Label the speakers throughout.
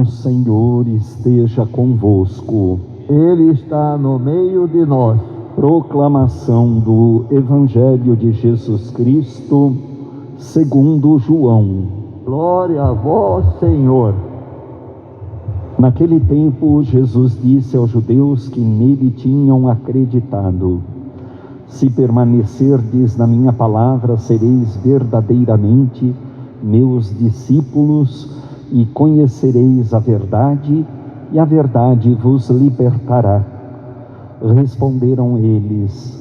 Speaker 1: O Senhor esteja convosco.
Speaker 2: Ele está no meio de nós.
Speaker 1: Proclamação do Evangelho de Jesus Cristo, segundo João.
Speaker 2: Glória a vós, Senhor.
Speaker 1: Naquele tempo, Jesus disse aos judeus que nele tinham acreditado: se permanecerdes na minha palavra, sereis verdadeiramente meus discípulos e conhecereis a verdade, e a verdade vos libertará. Responderam eles: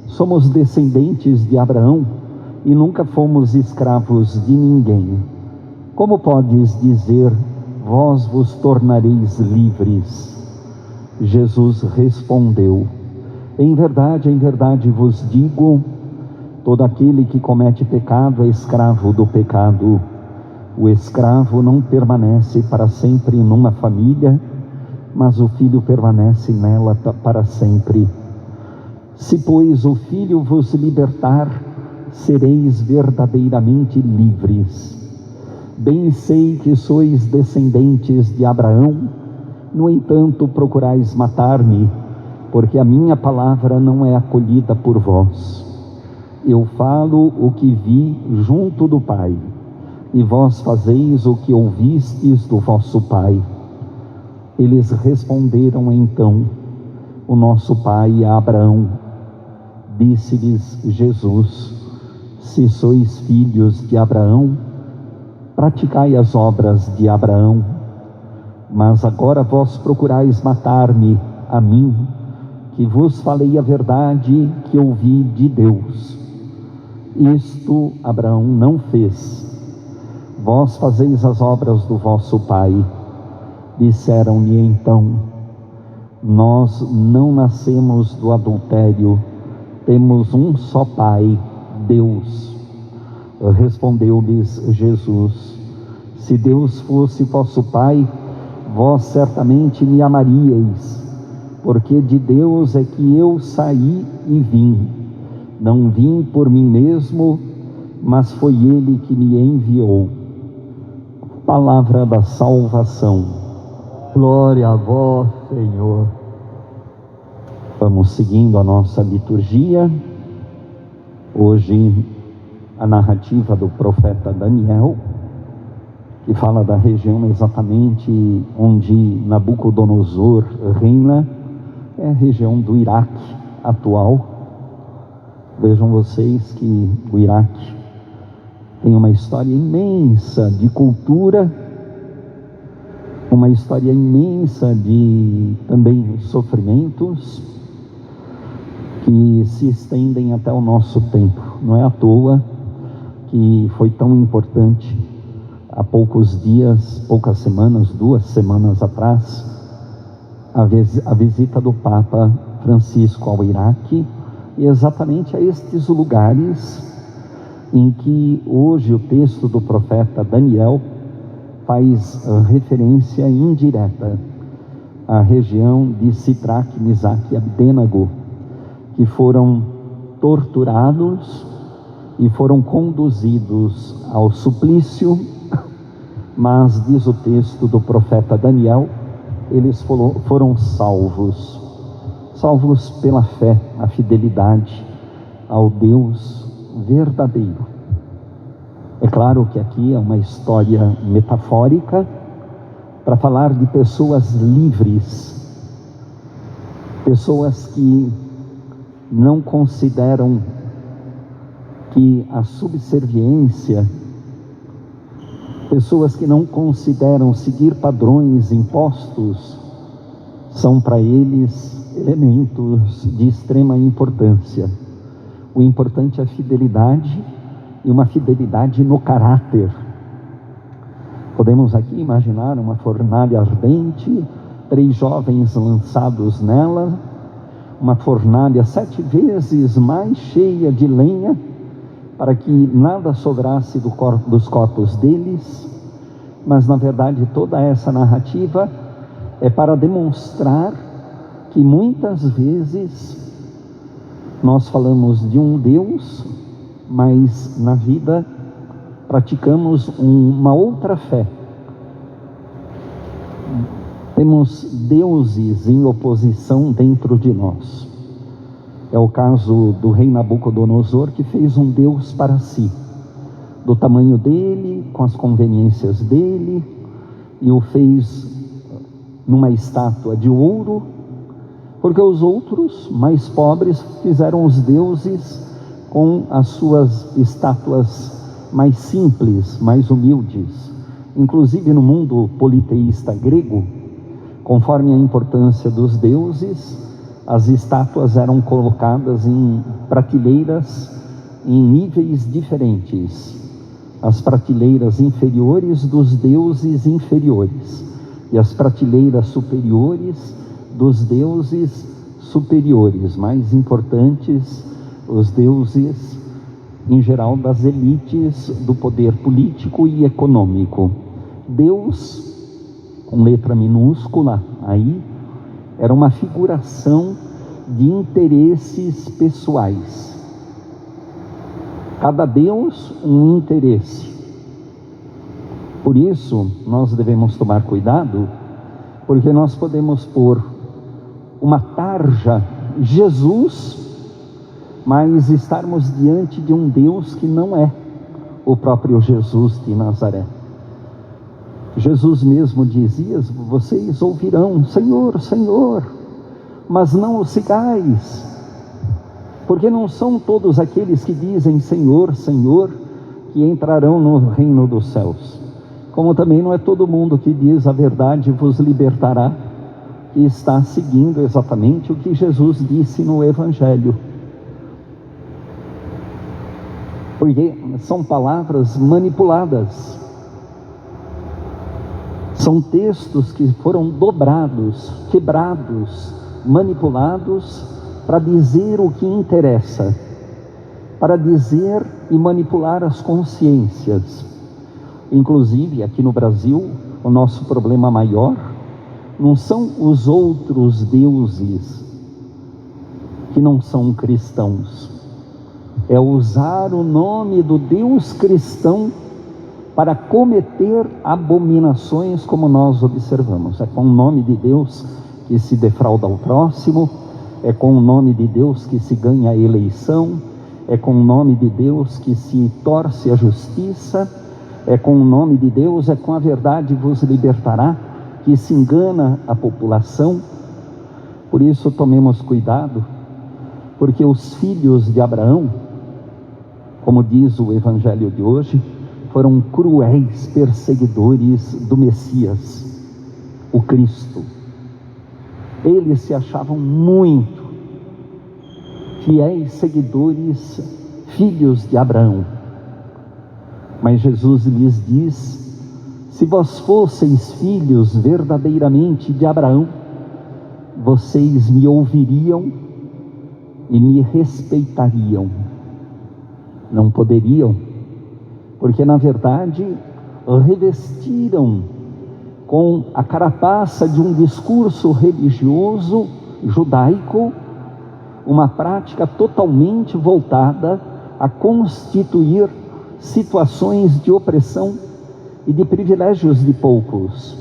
Speaker 1: somos descendentes de Abraão e nunca fomos escravos de ninguém. Como podes dizer, vós vos tornareis livres? Jesus respondeu: em verdade vos digo, todo aquele que comete pecado é escravo do pecado. O escravo não permanece para sempre numa família, mas o filho permanece nela para sempre. Se, pois, o Filho vos libertar, sereis verdadeiramente livres. Bem sei que sois descendentes de Abraão, no entanto procurais matar-me, porque a minha palavra não é acolhida por vós. Eu falo o que vi junto do Pai, e vós fazeis o que ouvistes do vosso pai. Eles responderam então: o nosso pai é Abraão. Disse-lhes Jesus: se sois filhos de Abraão, praticai as obras de Abraão. Mas agora vós procurais matar-me, a mim, que vos falei a verdade que ouvi de Deus. Isto Abraão não fez. Vós fazeis as obras do vosso pai. Disseram-lhe então: nós não nascemos do adultério, temos um só pai, Deus. Respondeu-lhes Jesus: se Deus fosse vosso pai, vós certamente me amaríeis, porque de Deus é que eu saí e vim. Não vim por mim mesmo, mas foi Ele que me enviou. Palavra da salvação.
Speaker 2: Glória a vós, Senhor.
Speaker 1: Vamos seguindo a nossa liturgia. Hoje, a narrativa do profeta Daniel, que fala da região exatamente onde Nabucodonosor reina, é a região do Iraque atual. Vejam vocês que o Iraque tem uma história imensa de cultura, uma história imensa de também sofrimentos que se estendem até o nosso tempo. Não é à toa que foi tão importante há poucos dias, poucas semanas, 2 semanas atrás, a visita do Papa Francisco ao Iraque, e exatamente a estes lugares em que hoje o texto do profeta Daniel faz referência indireta à região de Sidraque, Misaque e Abdênago, que foram torturados e foram conduzidos ao suplício, mas diz o texto do profeta Daniel, eles foram salvos pela fé, a fidelidade ao Deus verdadeiro. É claro que aqui é uma história metafórica para falar de pessoas livres, pessoas que não consideram que a subserviência, pessoas que não consideram seguir padrões impostos, são para eles elementos de extrema importância. O importante é a fidelidade, e uma fidelidade no caráter. Podemos aqui imaginar uma fornalha ardente, 3 jovens lançados nela, uma fornalha 7 vezes mais cheia de lenha, para que nada sobrasse dos corpos deles. Mas na verdade toda essa narrativa é para demonstrar que muitas vezes nós falamos de um Deus, mas na vida praticamos uma outra fé. Temos deuses em oposição dentro de nós. É o caso do rei Nabucodonosor, que fez um Deus para si, do tamanho dele, com as conveniências dele, e o fez numa estátua de ouro, porque os outros, mais pobres, fizeram os deuses com as suas estátuas mais simples, mais humildes. Inclusive no mundo politeísta grego, conforme a importância dos deuses, as estátuas eram colocadas em prateleiras em níveis diferentes. As prateleiras inferiores dos deuses inferiores e as prateleiras superiores dos deuses superiores, mais importantes, os deuses em geral das elites do poder político e econômico. Deus, com letra minúscula aí, era uma figuração de interesses pessoais. Cada Deus um interesse. Por isso nós devemos tomar cuidado, porque nós podemos pôr uma tarja Jesus, mas estarmos diante de um Deus que não é o próprio Jesus de Nazaré. Jesus mesmo dizia: vocês ouvirão, Senhor, Senhor, mas não o sigais, porque não são todos aqueles que dizem Senhor, Senhor, que entrarão no reino dos céus, como também não é todo mundo que diz a verdade vos libertará, que está seguindo exatamente o que Jesus disse no Evangelho. Porque são palavras manipuladas, são textos que foram dobrados, quebrados, manipulados para dizer o que interessa, para dizer e manipular as consciências. Inclusive aqui no Brasil, o nosso problema maior não são os outros deuses que não são cristãos, é usar o nome do Deus cristão para cometer abominações, como nós observamos. É com o nome de Deus que se defrauda o próximo, é com o nome de Deus que se ganha a eleição, é com o nome de Deus que se torce a justiça, é com o nome de Deus, é com a verdade vos libertará, que se engana a população. Por isso tomemos cuidado, porque os filhos de Abraão, como diz o Evangelho de hoje, foram cruéis perseguidores do Messias, o Cristo. Eles se achavam muito fiéis seguidores, filhos de Abraão. Mas Jesus lhes diz: se vós fosseis filhos verdadeiramente de Abraão, vocês me ouviriam e me respeitariam. Não poderiam, porque na verdade revestiram com a carapaça de um discurso religioso judaico uma prática totalmente voltada a constituir situações de opressão e de privilégios de poucos.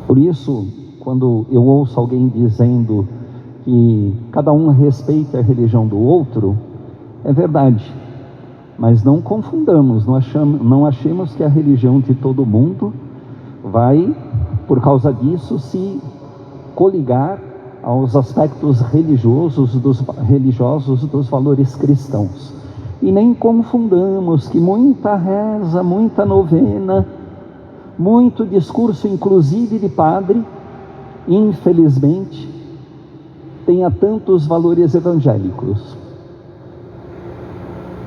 Speaker 1: Por isso, quando eu ouço alguém dizendo que cada um respeita a religião do outro, é verdade, mas não confundamos, não achemos que a religião de todo mundo vai, por causa disso, se coligar aos aspectos religiosos dos valores cristãos. E nem confundamos que muita reza, muita novena, muito discurso, inclusive de padre, infelizmente, tenha tantos valores evangélicos.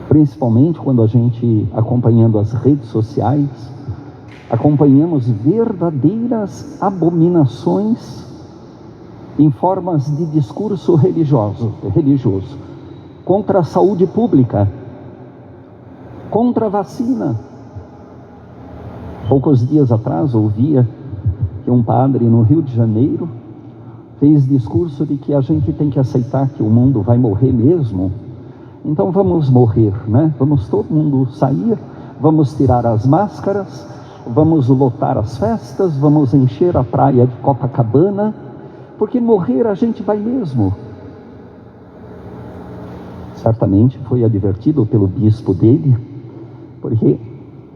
Speaker 1: Principalmente quando a gente, acompanhando as redes sociais, acompanhamos verdadeiras abominações em formas de discurso religioso, contra a saúde pública, contra a vacina. Poucos dias atrás ouvia que um padre no Rio de Janeiro fez discurso de que a gente tem que aceitar que o mundo vai morrer mesmo, então vamos morrer, né? Vamos todo mundo sair, vamos tirar as máscaras, vamos lotar as festas, vamos encher a praia de Copacabana, porque morrer a gente vai mesmo. Certamente foi advertido pelo bispo dele, porque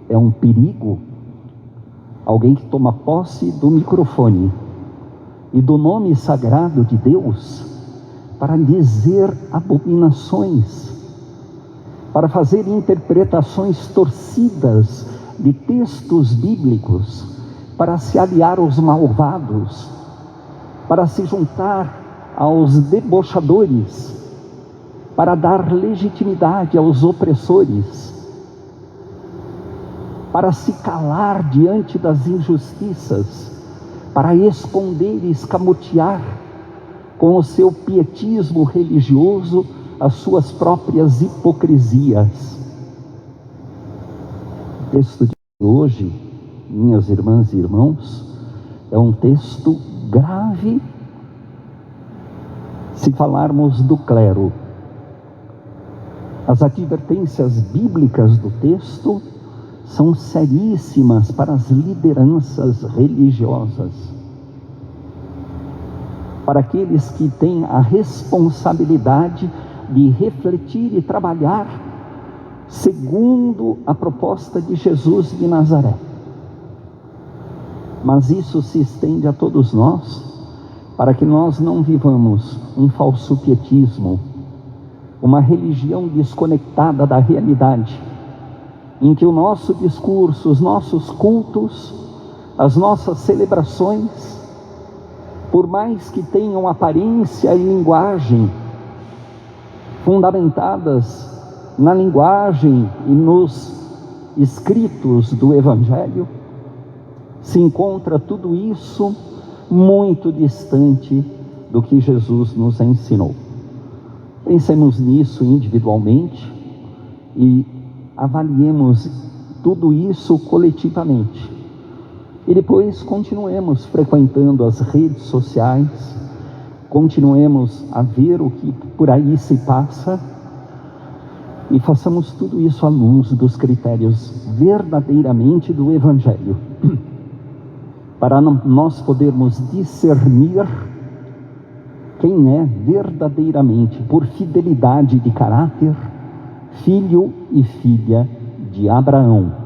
Speaker 1: é um perigo alguém que toma posse do microfone e do nome sagrado de Deus para dizer abominações, para fazer interpretações torcidas de textos bíblicos, para se aliar aos malvados, para se juntar aos debochadores, para dar legitimidade aos opressores, para se calar diante das injustiças, para esconder e escamotear com o seu pietismo religioso as suas próprias hipocrisias. O texto de hoje, minhas irmãs e irmãos, é um texto grave se falarmos do clero. As advertências bíblicas do texto são seríssimas para as lideranças religiosas, para aqueles que têm a responsabilidade de refletir e trabalhar segundo a proposta de Jesus de Nazaré. Mas isso se estende a todos nós, para que nós não vivamos um falso pietismo, uma religião desconectada da realidade, em que o nosso discurso, os nossos cultos, as nossas celebrações, por mais que tenham aparência e linguagem fundamentadas na linguagem e nos escritos do Evangelho, se encontra tudo isso muito distante do que Jesus nos ensinou. Pensemos nisso individualmente e avaliemos tudo isso coletivamente. E depois continuemos frequentando as redes sociais, continuemos a ver o que por aí se passa e façamos tudo isso à luz dos critérios verdadeiramente do Evangelho, para nós podermos discernir quem é verdadeiramente, por fidelidade de caráter, filho e filha de Abraão.